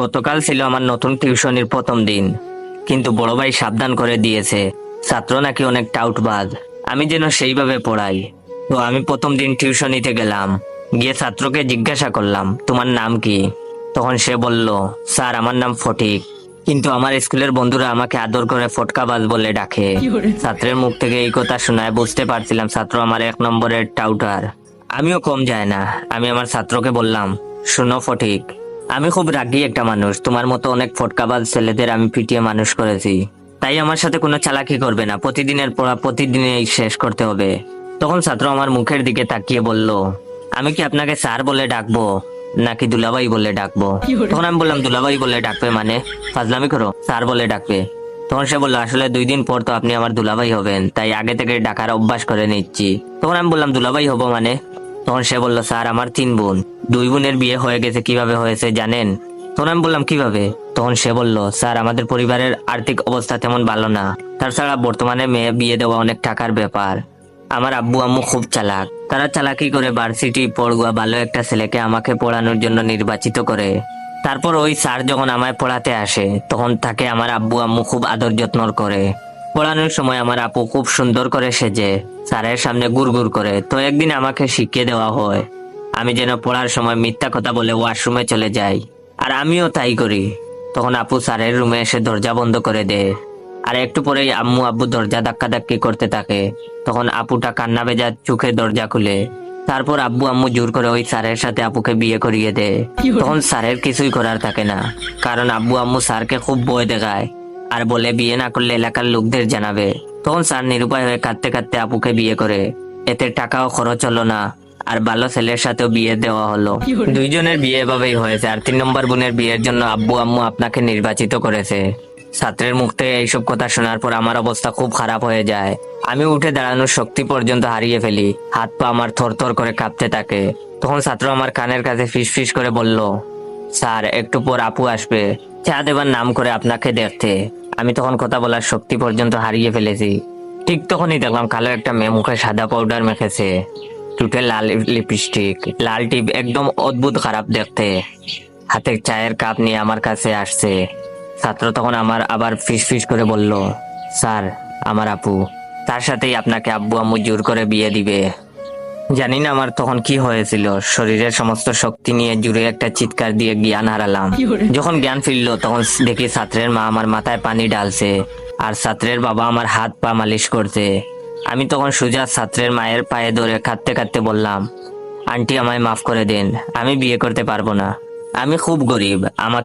গতকাল ছিল আমার নতুন টিউশনির প্রথম দিন, কিন্তু বড় ভাই সাবধান করে দিয়েছে ছাত্র নাকি অনেক টাউটবাজ, আমি যেন সেইভাবে পড়াই। তো আমি প্রথম দিন টিউশনিতে গেলাম, গিয়ে ছাত্রকে জিজ্ঞাসা করলাম, তোমার নাম কি? তখন সে বলল, স্যার আমার নাম ফটিক, কিন্তু আমার স্কুলের বন্ধুরা আমাকে আদর করে ফটকাবাজ বলে ডাকে। ছাত্রের মুখ থেকে এই কথা শোনায় বুঝতে পারছিলাম ছাত্র আমার 1 নম্বরের টাউটার। আমিও কম যায় না, আমি আমার ছাত্রকে বললাম, শোনো ফটিক, আমি খুব রাগী একটা মানুষ, তোমার মতো অনেক ফটকাবাজ ছেলেদের আমি পিটিয়ে মানুষ করেছি, তাই আমার সাথে কোনো চালাকি করবে না, প্রতিদিনের পড়া প্রতিদিনই শেষ করতে হবে। তখন ছাত্র আমার মুখের দিকে তাকিয়ে বলল, আমি কি আপনাকে স্যার বলে ডাকবো নাকি দুলাভাই বলে ডাকবো? তখন আমি বললাম, দুলাভাই বলে ডাকবে মানে? ফাজলামি করো, স্যার বলে ডাকবে। তখন সে বললো, আসলে 2 দিন পর তো আপনি আমার দুলাভাই হবেন, তাই আগে থেকে ডাকার অভ্যাস করে নিচ্ছি। তখন আমি বললাম, দুলাভাই হবো মানে? তখন সে বলল, স্যার আমার 3 বোন, 2 বোনের বিয়ে হয়ে গেছে, কিভাবে হয়েছে জানেন? তখন আমি বললাম, কিভাবে? তখন সে বলল, স্যার আমাদের পরিবারের আর্থিক অবস্থা তেমন ভালো না, তাছাড়া বর্তমানে মেয়ে বিয়ে দেওয়া অনেক টাকার ব্যাপার। আমার আব্বু আম্মু খুব চালাক, তারা চালাকি করে ভার্সিটি পড়ুয়া ভালো একটা ছেলেকে আমাকে পড়ানোর জন্য নির্বাচিত করে। তারপর ওই স্যার যখন আমায় পড়াতে আসে, তখন তাকে আমার আব্বু আম্মু খুব আদর যত্ন করে। পড়ানোর সময় আমার আপু খুব সুন্দর করে সেজে স্যারের সামনে গুড়গুড় করে। তো একদিন আমাকে শিখিয়ে দেওয়া হয় আমি যেন পড়ার সময় মিথ্যা কথা বলে ওয়াশরুমে চলে যাই, আর আমিও তাই করি। তখন আপু স্যারের রুমে এসে দরজা বন্ধ করে দেয়, আর একটু পরেই আম্মু আব্বু দরজা ধাক্কাধাক্কি করতে থাকে। তখন আপুটা কান্না ভেজা চোখে দরজা খুলে। তারপর আব্বু আম্মু জোর করে ওই স্যারের সাথে আপুকে বিয়ে করিয়ে দেয়। তখন স্যারের কিছুই করার থাকে না, কারণ আব্বু আম্মু স্যারকে খুব ভয় দেখায় আর বলে বিয়ে না করলে এলাকার লোকদের জানাবে। তখন স্যার নিরুপায় হয়ে কাঁদতে কাঁদতে আপুকে বিয়ে করে। এতে টাকাও খরচ হলো না, আর ভালো ছেলের সাথেও বিয়ে দেওয়া হলো। 2 জনের বিয়ে এভাবেই হয়েছে, আর 3 নম্বর বোনের বিয়ের জন্য আব্বু আম্মু আপনাকে নির্বাচিত করেছে। ছাত্রের মুখ থেকে এইসব কথা শোনার পর আমার অবস্থা খুব খারাপ হয়ে যায়। আমি উঠে দাঁড়ানোর শক্তি পর্যন্ত হারিয়ে ফেলি, হাত পা আমার থরথর করে কাঁপতে থাকে। তখন ছাত্র আমার কানের কাছে ফিস ফিস করে বলল, স্যার একটু পর আপু আসবে চা দেবার নাম করে আপনাকে দেখতে। আমি তখন কথা বলার শক্তি পর্যন্ত হারিয়ে ফেলেছি। ঠিক তখনই দেখলাম কালো একটা মেয়ে মুখে সাদা পাউডার মেখেছে, টুটে লাল লিপস্টিক, লাল টিপ, একদম অদ্ভুত খারাপ দেখতে, হাতে চায়ের কাপ নিয়ে আমার কাছে আসছে। ছাত্র তখন আমার আবার ফিস ফিস করে বলল, স্যার আমার আপু, তার সাথেই আপনাকে আব্বু আম্মু জোর করে বিয়ে দিবে। জানি না আমার তখন কি হয়েছিল, শরীরের সমস্ত শক্তি নিয়ে জুড়ে একটা চিৎকার দিয়ে জ্ঞান হারালাম। যখন জ্ঞান ফিরলো তখন দেখি ছাত্রের মা আমার মাথায় পানি ঢালছে, আর ছাত্রের বাবা আমার হাত পা মালিশ করছে। আমি তখন সোজা ছাত্রের মায়ের পায়ে ধরে কাঁদতে কাঁদতে বললাম, আন্টি আমায় মাফ করে দিন, আমি বিয়ে করতে পারবো না, আমি খুব গরিব, আমাকে